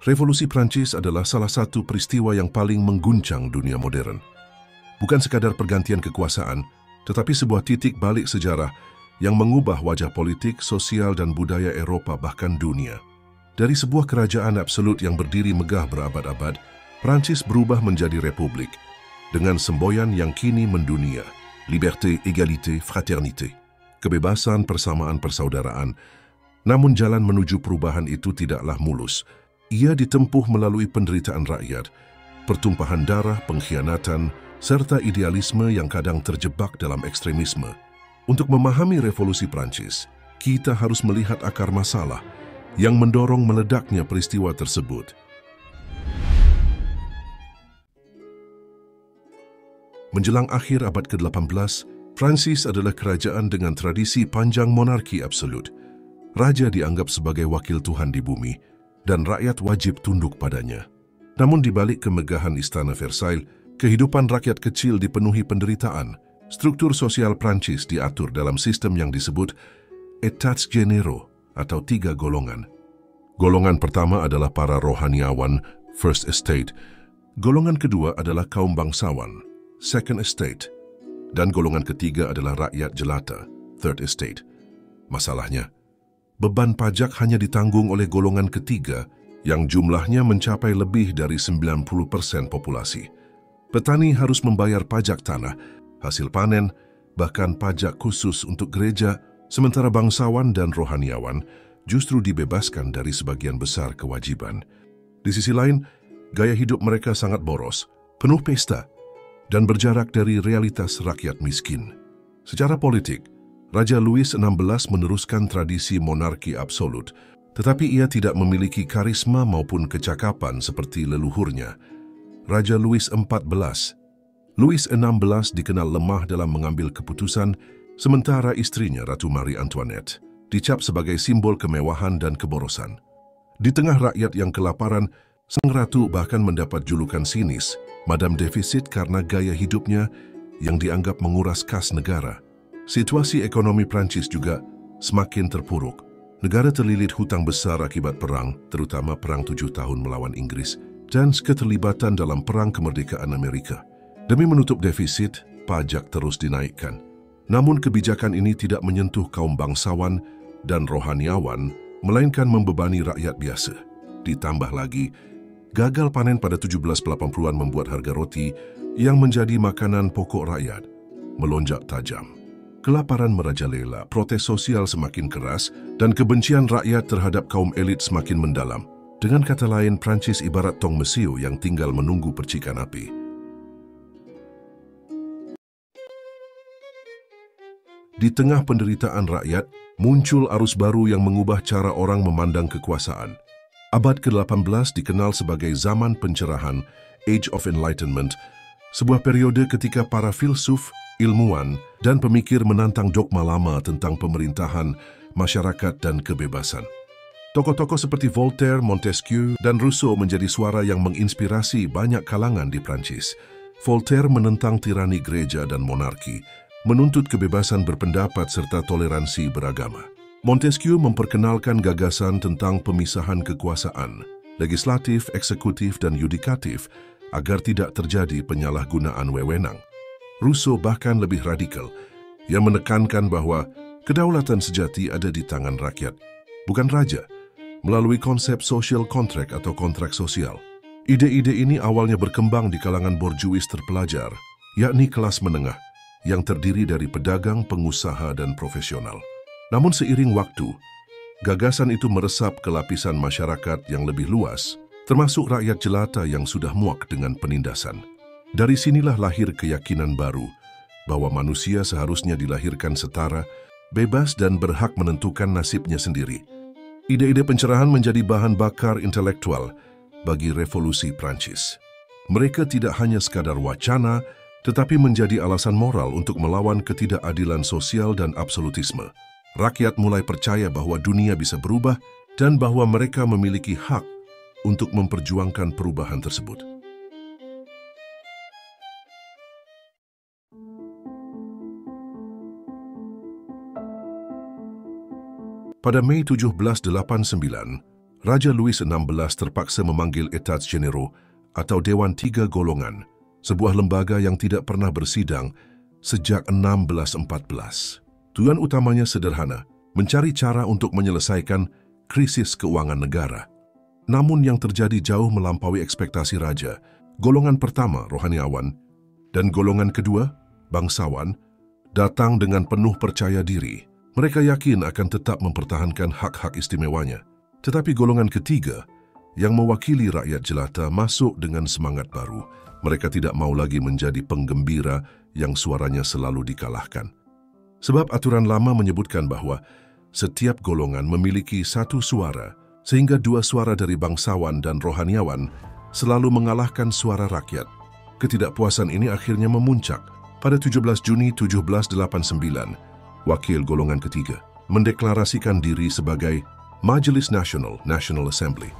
Revolusi Prancis adalah salah satu peristiwa yang paling mengguncang dunia modern. Bukan sekadar pergantian kekuasaan, tetapi sebuah titik balik sejarah yang mengubah wajah politik, sosial, dan budaya Eropa bahkan dunia. Dari sebuah kerajaan absolut yang berdiri megah berabad-abad, Prancis berubah menjadi republik dengan semboyan yang kini mendunia: liberté, égalité, fraternité, kebebasan, persamaan, persaudaraan. Namun jalan menuju perubahan itu tidaklah mulus. Ia ditempuh melalui penderitaan rakyat, pertumpahan darah, pengkhianatan, serta idealisme yang kadang terjebak dalam ekstremisme. Untuk memahami revolusi Prancis, kita harus melihat akar masalah yang mendorong meledaknya peristiwa tersebut. Menjelang akhir abad ke-18, Prancis adalah kerajaan dengan tradisi panjang monarki absolut. Raja dianggap sebagai wakil Tuhan di bumi, dan rakyat wajib tunduk padanya. Namun di balik kemegahan Istana Versailles, kehidupan rakyat kecil dipenuhi penderitaan. Struktur sosial Prancis diatur dalam sistem yang disebut États généraux atau 3 golongan. Golongan pertama adalah para rohaniawan, First Estate. Golongan kedua adalah kaum bangsawan, Second Estate. Dan golongan ketiga adalah rakyat jelata, Third Estate. Masalahnya, beban pajak hanya ditanggung oleh golongan ketiga yang jumlahnya mencapai lebih dari 90% populasi. Petani harus membayar pajak tanah, hasil panen, bahkan pajak khusus untuk gereja, sementara bangsawan dan rohaniawan justru dibebaskan dari sebagian besar kewajiban. Di sisi lain, gaya hidup mereka sangat boros, penuh pesta, dan berjarak dari realitas rakyat miskin. Secara politik, Raja Louis XVI meneruskan tradisi monarki absolut, tetapi ia tidak memiliki karisma maupun kecakapan seperti leluhurnya, Raja Louis XIV. Louis XVI dikenal lemah dalam mengambil keputusan, sementara istrinya Ratu Marie Antoinette dicap sebagai simbol kemewahan dan keborosan. Di tengah rakyat yang kelaparan, sang ratu bahkan mendapat julukan sinis, Madame Defisit, karena gaya hidupnya yang dianggap menguras kas negara. Situasi ekonomi Prancis juga semakin terpuruk. Negara terlilit hutang besar akibat perang, terutama Perang 7 Tahun melawan Inggris, dan keterlibatan dalam Perang Kemerdekaan Amerika. Demi menutup defisit, pajak terus dinaikkan. Namun kebijakan ini tidak menyentuh kaum bangsawan dan rohaniawan, melainkan membebani rakyat biasa. Ditambah lagi, gagal panen pada 1780-an membuat harga roti yang menjadi makanan pokok rakyat melonjak tajam. Kelaparan merajalela, protes sosial semakin keras, dan kebencian rakyat terhadap kaum elit semakin mendalam. Dengan kata lain, Prancis ibarat tong mesiu yang tinggal menunggu percikan api. Di tengah penderitaan rakyat, muncul arus baru yang mengubah cara orang memandang kekuasaan. Abad ke-18 dikenal sebagai zaman pencerahan, Age of Enlightenment, sebuah periode ketika para filsuf, ilmuwan, dan pemikir menantang dogma lama tentang pemerintahan, masyarakat, dan kebebasan. Tokoh-tokoh seperti Voltaire, Montesquieu, dan Rousseau menjadi suara yang menginspirasi banyak kalangan di Prancis. Voltaire menentang tirani gereja dan monarki, menuntut kebebasan berpendapat serta toleransi beragama. Montesquieu memperkenalkan gagasan tentang pemisahan kekuasaan, legislatif, eksekutif, dan yudikatif, agar tidak terjadi penyalahgunaan wewenang. Rousseau bahkan lebih radikal. Ia menekankan bahwa kedaulatan sejati ada di tangan rakyat, bukan raja, melalui konsep social contract atau kontrak sosial. Ide-ide ini awalnya berkembang di kalangan borjuis terpelajar, yakni kelas menengah, yang terdiri dari pedagang, pengusaha, dan profesional. Namun seiring waktu, gagasan itu meresap ke lapisan masyarakat yang lebih luas, termasuk rakyat jelata yang sudah muak dengan penindasan. Dari sinilah lahir keyakinan baru bahwa manusia seharusnya dilahirkan setara, bebas, dan berhak menentukan nasibnya sendiri. Ide-ide pencerahan menjadi bahan bakar intelektual bagi revolusi Prancis. Mereka tidak hanya sekadar wacana, tetapi menjadi alasan moral untuk melawan ketidakadilan sosial dan absolutisme. Rakyat mulai percaya bahwa dunia bisa berubah dan bahwa mereka memiliki hak untuk memperjuangkan perubahan tersebut. Pada Mei 1789, Raja Louis XVI terpaksa memanggil Etats Generaux atau Dewan Tiga Golongan, sebuah lembaga yang tidak pernah bersidang sejak 1614. Tujuan utamanya sederhana, mencari cara untuk menyelesaikan krisis keuangan negara. Namun yang terjadi jauh melampaui ekspektasi raja. Golongan pertama, rohaniawan, dan golongan kedua, bangsawan, datang dengan penuh percaya diri. Mereka yakin akan tetap mempertahankan hak-hak istimewanya. Tetapi golongan ketiga, yang mewakili rakyat jelata, masuk dengan semangat baru. Mereka tidak mau lagi menjadi penggembira yang suaranya selalu dikalahkan. Sebab aturan lama menyebutkan bahwa setiap golongan memiliki satu suara, sehingga dua suara dari bangsawan dan rohaniawan selalu mengalahkan suara rakyat. Ketidakpuasan ini akhirnya memuncak. Pada 17 Juni 1789, wakil golongan ketiga mendeklarasikan diri sebagai Majelis Nasional, National Assembly.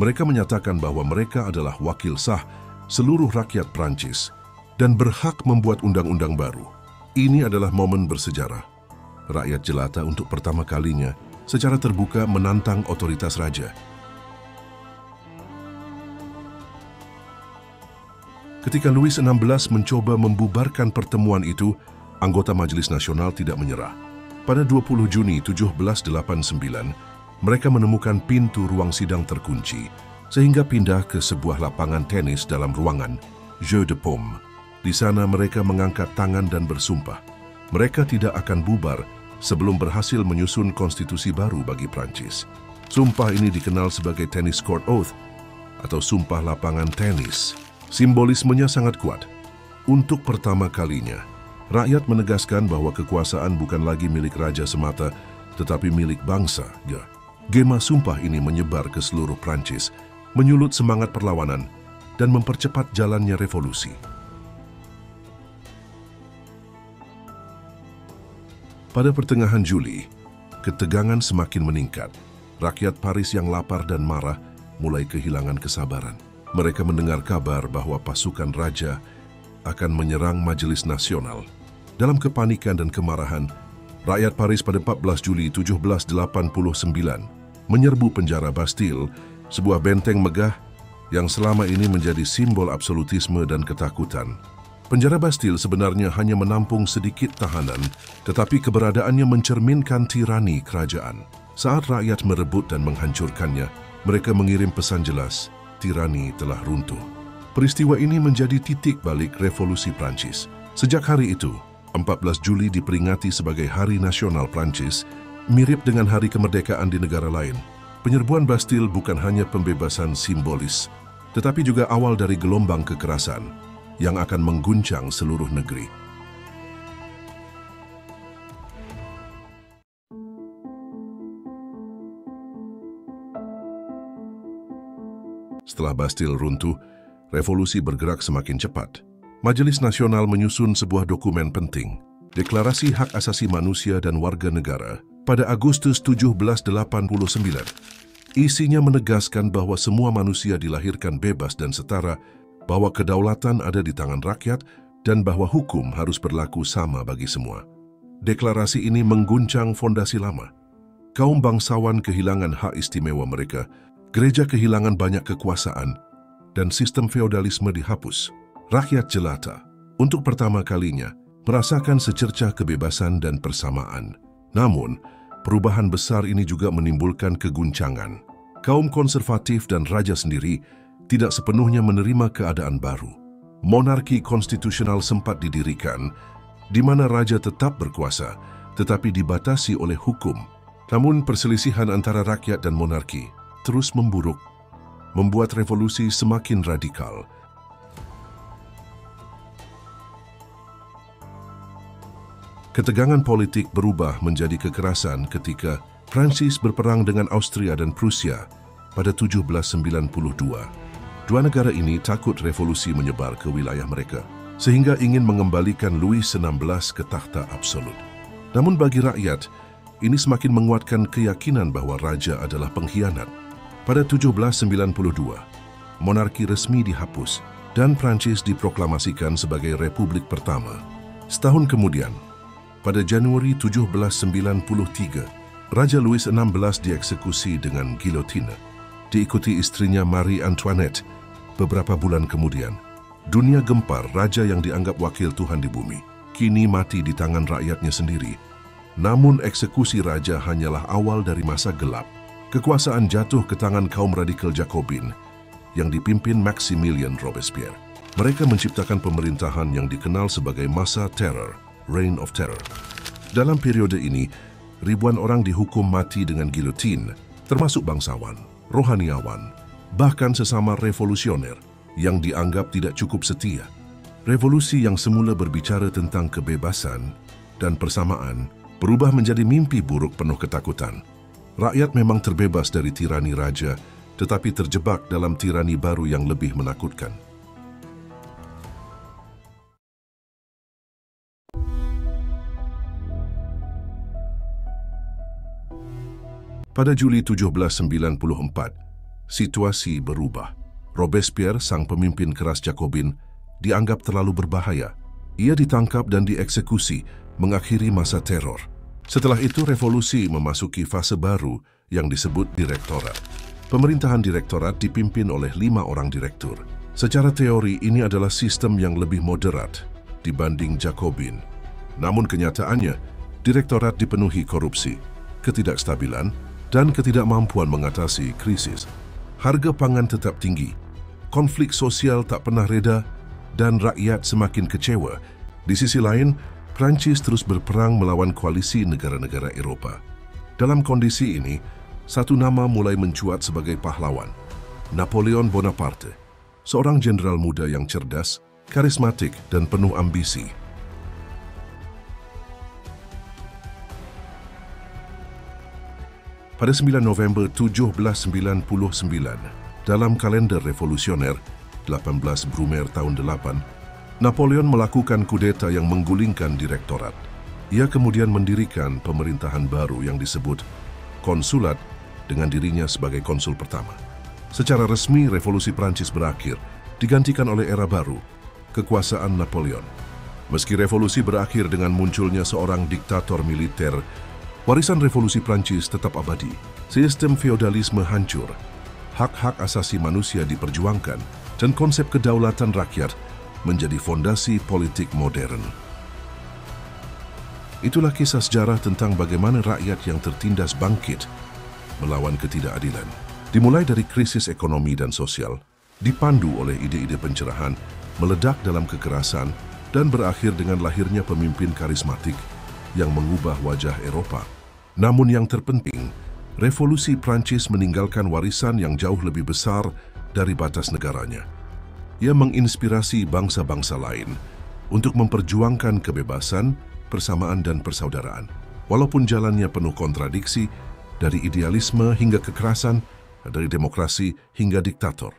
Mereka menyatakan bahwa mereka adalah wakil sah seluruh rakyat Prancis dan berhak membuat undang-undang baru. Ini adalah momen bersejarah. Rakyat jelata untuk pertama kalinya secara terbuka menantang otoritas raja. Ketika Louis XVI mencoba membubarkan pertemuan itu, anggota Majelis Nasional tidak menyerah. Pada 20 Juni 1789, mereka menemukan pintu ruang sidang terkunci, sehingga pindah ke sebuah lapangan tenis dalam ruangan, Jeu de Paume. Di sana mereka mengangkat tangan dan bersumpah. Mereka tidak akan bubar sebelum berhasil menyusun konstitusi baru bagi Prancis. Sumpah ini dikenal sebagai Tennis Court Oath atau sumpah lapangan tenis. Simbolismenya sangat kuat. Untuk pertama kalinya, rakyat menegaskan bahwa kekuasaan bukan lagi milik raja semata, tetapi milik bangsa. Ya. Gema sumpah ini menyebar ke seluruh Prancis, menyulut semangat perlawanan dan mempercepat jalannya revolusi. Pada pertengahan Juli, ketegangan semakin meningkat. Rakyat Paris yang lapar dan marah mulai kehilangan kesabaran. Mereka mendengar kabar bahwa pasukan raja akan menyerang Majelis Nasional. Dalam kepanikan dan kemarahan, rakyat Paris pada 14 Juli 1789 menyerbu penjara Bastille, sebuah benteng megah yang selama ini menjadi simbol absolutisme dan ketakutan. Penjara Bastille sebenarnya hanya menampung sedikit tahanan, tetapi keberadaannya mencerminkan tirani kerajaan. Saat rakyat merebut dan menghancurkannya, mereka mengirim pesan jelas, tirani telah runtuh. Peristiwa ini menjadi titik balik revolusi Prancis. Sejak hari itu, 14 Juli diperingati sebagai Hari Nasional Prancis, mirip dengan hari kemerdekaan di negara lain. Penyerbuan Bastille bukan hanya pembebasan simbolis, tetapi juga awal dari gelombang kekerasan yang akan mengguncang seluruh negeri. Setelah Bastille runtuh, revolusi bergerak semakin cepat. Majelis Nasional menyusun sebuah dokumen penting, Deklarasi Hak Asasi Manusia dan Warga Negara, pada Agustus 1789. Isinya menegaskan bahwa semua manusia dilahirkan bebas dan setara, bahwa kedaulatan ada di tangan rakyat, dan bahwa hukum harus berlaku sama bagi semua. Deklarasi ini mengguncang fondasi lama. Kaum bangsawan kehilangan hak istimewa mereka, gereja kehilangan banyak kekuasaan, dan sistem feodalisme dihapus. Rakyat jelata, untuk pertama kalinya, merasakan secercah kebebasan dan persamaan. Namun, perubahan besar ini juga menimbulkan keguncangan. Kaum konservatif dan raja sendiri tidak sepenuhnya menerima keadaan baru. Monarki konstitusional sempat didirikan, di mana raja tetap berkuasa, tetapi dibatasi oleh hukum. Namun perselisihan antara rakyat dan monarki terus memburuk, membuat revolusi semakin radikal. Ketegangan politik berubah menjadi kekerasan ketika Prancis berperang dengan Austria dan Prusia pada 1792. Dua negara ini takut revolusi menyebar ke wilayah mereka, sehingga ingin mengembalikan Louis XVI ke takhta absolut. Namun bagi rakyat, ini semakin menguatkan keyakinan bahwa raja adalah pengkhianat. Pada 1792, monarki resmi dihapus dan Prancis diproklamasikan sebagai Republik pertama. Setahun kemudian, pada Januari 1793, Raja Louis XVI dieksekusi dengan gilotine. diikuti istrinya Marie Antoinette. Beberapa bulan kemudian, dunia gempar raja yang dianggap wakil Tuhan di bumi, kini mati di tangan rakyatnya sendiri. Namun eksekusi raja hanyalah awal dari masa gelap. Kekuasaan jatuh ke tangan kaum radikal Jacobin yang dipimpin Maximilien Robespierre. Mereka menciptakan pemerintahan yang dikenal sebagai masa teror, Reign of Terror. Dalam periode ini, ribuan orang dihukum mati dengan gilotin, termasuk bangsawan, rohaniawan, bahkan sesama revolusioner yang dianggap tidak cukup setia. Revolusi yang semula berbicara tentang kebebasan dan persamaan berubah menjadi mimpi buruk penuh ketakutan. Rakyat memang terbebas dari tirani raja, tetapi terjebak dalam tirani baru yang lebih menakutkan. Pada Juli 1794, situasi berubah. Robespierre, sang pemimpin keras Jacobin, dianggap terlalu berbahaya. Ia ditangkap dan dieksekusi, mengakhiri masa teror. Setelah itu, revolusi memasuki fase baru yang disebut direktorat. Pemerintahan direktorat dipimpin oleh 5 orang direktur. Secara teori, ini adalah sistem yang lebih moderat dibanding Jacobin. Namun kenyataannya, direktorat dipenuhi korupsi, ketidakstabilan, dan ketidakmampuan mengatasi krisis. Harga pangan tetap tinggi, konflik sosial tak pernah reda, dan rakyat semakin kecewa. Di sisi lain, Prancis terus berperang melawan koalisi negara-negara Eropa. Dalam kondisi ini, satu nama mulai mencuat sebagai pahlawan, Napoleon Bonaparte, seorang jenderal muda yang cerdas, karismatik, dan penuh ambisi. Pada 9 November 1799, dalam kalender revolusioner 18 Brumaire tahun 8, Napoleon melakukan kudeta yang menggulingkan direktorat. Ia kemudian mendirikan pemerintahan baru yang disebut konsulat dengan dirinya sebagai konsul pertama. Secara resmi, revolusi Prancis berakhir, digantikan oleh era baru, kekuasaan Napoleon. Meski revolusi berakhir dengan munculnya seorang diktator militer, warisan revolusi Prancis tetap abadi. Sistem feodalisme hancur, hak-hak asasi manusia diperjuangkan, dan konsep kedaulatan rakyat menjadi fondasi politik modern. Itulah kisah sejarah tentang bagaimana rakyat yang tertindas bangkit melawan ketidakadilan. Dimulai dari krisis ekonomi dan sosial, dipandu oleh ide-ide pencerahan, meledak dalam kekerasan, dan berakhir dengan lahirnya pemimpin karismatik yang mengubah wajah Eropa. Namun yang terpenting, revolusi Prancis meninggalkan warisan yang jauh lebih besar dari batas negaranya. Ia menginspirasi bangsa-bangsa lain untuk memperjuangkan kebebasan, persamaan, dan persaudaraan. Walaupun jalannya penuh kontradiksi, dari idealisme hingga kekerasan, dari demokrasi hingga diktator.